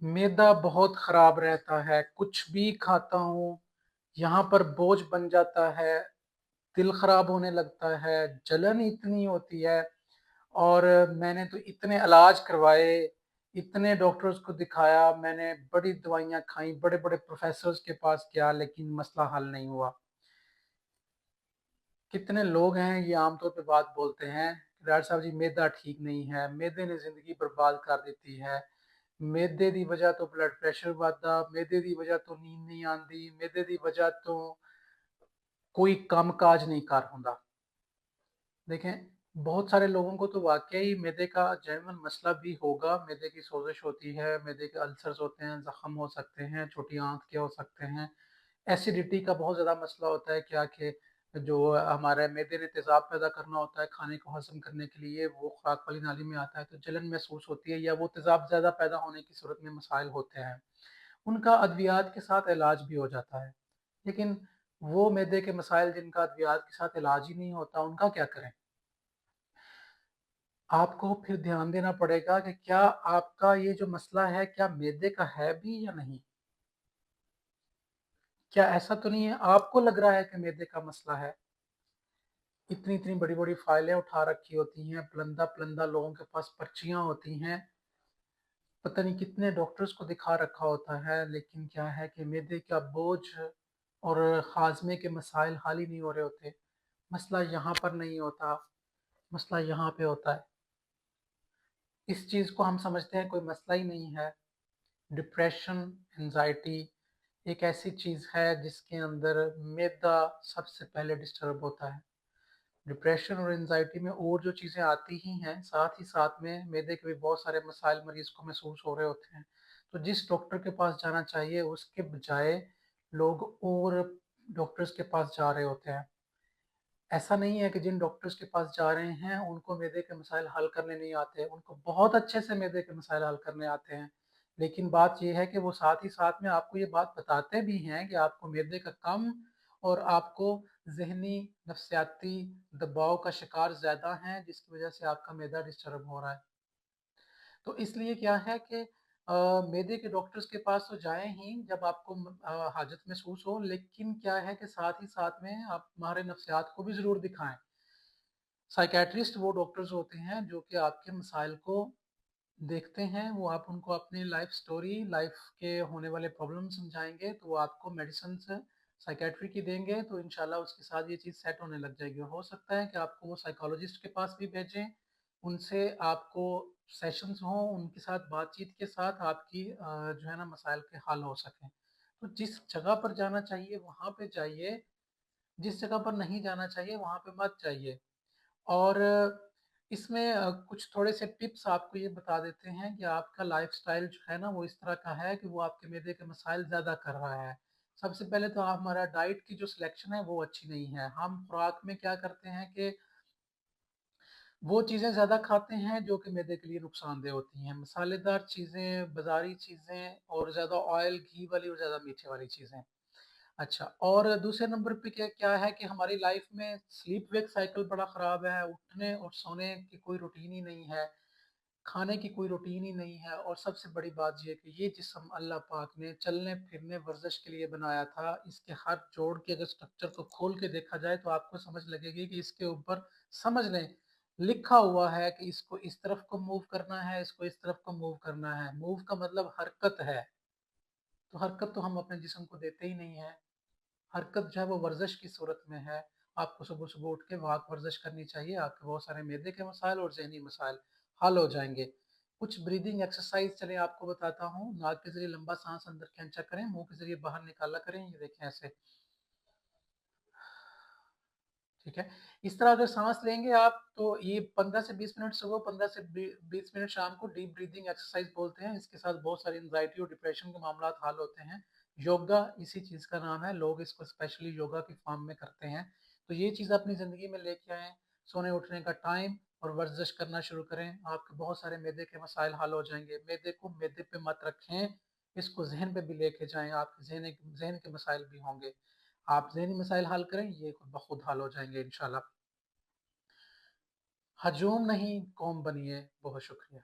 मैदा बहुत खराब रहता है, कुछ भी खाता हूँ, यहाँ पर बोझ बन जाता है, दिल खराब होने लगता है, जलन इतनी होती है और मैंने तो इतने इलाज करवाए, इतने डॉक्टर्स को दिखाया, मैंने बड़ी दवाइयाँ खाई, बड़े-बड़े प्रोफ़ेसर्स के पास गया लेकिन मसला हल नहीं हुआ। कितने लोग हैं ये आम तौर पे बात बोलते हैं, डॉक्टर साहब जी मैदा ठीक नहीं है, मैदे ने ज़िंदगी बर्बाद कर ਦਿੱਤੀ है। ਮੈਦੇ ਦੀ ਵਜ੍ਹਾ ਤੋਂ ਬਲੱਡ ਪ੍ਰੈਸ਼ਰ ਵੱਧਦਾ, ਮੈਦੇ ਦੀ ਵਜ੍ਹਾ ਤੋਂ ਨੀਂਦ ਨਹੀਂ ਆਉਂਦੀ, ਮੈਦੇ ਦੀ वजह ਤੋਂ कोई काम-काज नहीं कर ਹੁੰਦਾ। देखें, बहुत सारे लोगों को तो वाक़ई मैदे का जेन्युइन मसला भी होगा, मैदे की सोज़िश होती है, मैदे के अल्सर्स होते हैं, ज़ख्म हो सकते हैं, छोटी आँत के हो सकते हैं। एसिडिटी का बहुत ज़्यादा मसला होता है क्या कि जो हमारे मैदे ने तेज़ाब पैदा करना होता है खाने को हज़म करने के लिए, वो ख़ुराक वाली नाली में आता है तो जलन महसूस होती है या वो तेज़ाब ज़्यादा पैदा होने की सूरत में मसाइल होते हैं। उनका अद्वियात के साथ इलाज भी हो जाता है। लेकिन वो मैदे के मसाइल जिनका अद्वियात के साथ इलाज ही नहीं होता, उनका क्या करें? आपको फिर ध्यान देना पड़ेगा कि क्या आपका ये जो मसला है, क्या मैदे का है भी या नहीं? क्या ऐसा तो नहीं है आपको लग रहा है कि मैदे का मसला है? इतनी-इतनी बड़ी-बड़ी फाइलें उठा रखी होती हैं, पलंदा-पलंदा लोगों के पास पर्चियाँ होती हैं, पता नहीं कितने डॉक्टर्स को दिखा रखा होता है, लेकिन क्या है कि मैदे का बोझ और हाज़मे के मसाइल हल ही नहीं हो रहे होते। मसला यहाँ पर नहीं होता, मसला यहाँ पे होता है। इस चीज़ को हम समझते हैं कोई मसला ही नहीं है। डिप्रेशन, एंग्ज़ायटी एक ऐसी चीज़ है जिसके अंदर मैदा सबसे पहले डिस्टर्ब होता है। डिप्रेशन और एंग्ज़ायटी में और जो चीज़ें आती ही हैं, साथ ही साथ में मैदे के भी बहुत सारे मसाइल मरीज़ को महसूस हो रहे होते हैं। तो जिस डॉक्टर के पास जाना चाहिए उसके बजाय लोग और डॉक्टर्स के पास जा रहे होते हैं। ऐसा नहीं है कि जिन डॉक्टर्स के पास जा रहे हैं उनको मैदे के मसाइल हल करने नहीं आते, उनको बहुत अच्छे से मैदे के मसाइल हल करने आते हैं। लेकिन बात ये है कि वो साथ ही साथ में आपको ये बात बताते भी हैं कि आपको मैदे का कम और आपको ज़हनी, नफ़्सियाती दबाव का शिकार ज़्यादा हैं जिसकी वज़ह से आपका मैदा डिस्टर्ब हो रहा है। तो इसलिए क्या है कि मैदे के डॉक्टर्स के पास तो जाएँ ही जब आपको हाजत महसूस हो, लेकिन क्या है कि साथ ही साथ में आप माहिर नफ्सियात को भी ज़रूर दिखाएँ। साइकियाट्रिस्ट वो डॉक्टर्स होते हैं जो कि आपके मसाइल को देखते हैं, वो आप उनको अपनी लाइफ़ स्टोरी, लाइफ़ के होने वाले प्रॉब्लम समझाएँगे, तो वो आपको मेडिसिन्स साइकियाट्री की देंगे, तो इंशाल्लाह उसके साथ ये चीज़ सेट होने लग जाएगी। हो सकता है कि आपको वो साइकोलॉजिस्ट के पास भी भेजें, उनसे आपको सेशंस हों, उनके साथ बातचीत के साथ आपकी जो है ना मसाइल के हल हो सकें। तो जिस जगह पर जाना चाहिए वहाँ पे जाइए, जिस जगह पर नहीं जाना चाहिए वहाँ पे मत जाइए। और इसमें कुछ थोड़े से टिप्स आपको ये बता देते हैं कि आपका लाइफ़स्टाइल जो है ना वो इस तरह का है कि वो आपके मैदे के मसाइल ज़्यादा कर रहा है। सबसे पहले तो हमारा डाइट की जो सिलेक्शन है वो अच्छी नहीं है। हम खुराक में क्या करते हैं कि वो चीज़ें ज़्यादा खाते हैं जो कि मैदे के लिए नुकसानदेह होती हैं। मसालेदार चीज़ें, बाज़ारी चीज़ें और ज़्यादा ऑयल, घी वाली और ज़्यादा मीठे वाली चीज़ें। अच्छा, और दूसरे नंबर पे क्या क्या है कि हमारी लाइफ में स्लीप वेक साइकिल बड़ा ख़राब है, उठने और सोने की कोई रूटीन ही नहीं है, खाने की कोई रूटीन ही नहीं है और सबसे बड़ी बात ये है कि ये जिस्म अल्लाह पाक ने चलने-फिरने, वर्ज़िश के लिए बनाया था, इसके हर जोड़ के अगर स्ट्रक्चर को खोल के देखा जाए तो आपको समझ लगेगी कि इसके ऊपर समझ लें, लिखा हुआ है कि इसको इस तरफ को मूव करना है, इसको इस तरफ को मूव करना है। मूव का मतलब हरकत है, तो हरकत तो हम अपने जिस्म को देते ही नहीं हैं। हरकत जो है वो वर्ज़िश की सूरत में है। आपको सुबह-सुबह उठ के वॉक वर्ज़िश करनी चाहिए, आपके बहुत सारे मैदे के मसाइल और ज़हनी मसाइल हल हो जाएँगे। कुछ ब्रीथिंग एक्सरसाइज़ चलिए आपको बताता हूँ, नाक के ज़रिए लंबा साँस अंदर खींचा करें, मुँह के ज़रिए बाहर निकाला करें, ये देखें ऐसे, ठीक है? इस तरह अगर साँस लेंगे आप तो ये 15 से 20 मिनट सुबह, 15 से 20 मिनट शाम को डीप ब्रीथिंग एक्सरसाइज़ बोलते हैं। इसके साथ बहुत सारी एंग्ज़ायटी और डिप्रेशन के मामलात हल होते हैं। योगा इसी चीज़ का नाम है, लोग इसको स्पेशली योगा की फ़ॉर्म में करते हैं। तो ये चीज़ अपनी ज़िंदगी में लेके आएँ, सोने-उठने का टाइम और वर्ज़िश करना शुरू करें, आपके बहुत सारे मैदे के मसाइल हल हो जाएँगे। मैदे को मैदे पे मत रखें, इसको ज़हन पे भी लेके जाएँ, आपके ज़हन के मसाइल भी होंगे। आप ज़हनी मसाइल हल करें, ये खुद ब खुद हल हो जाएँगे इंशाल्लाह। हजूम नहीं, कौम बनिए। बहुत शुक्रिया।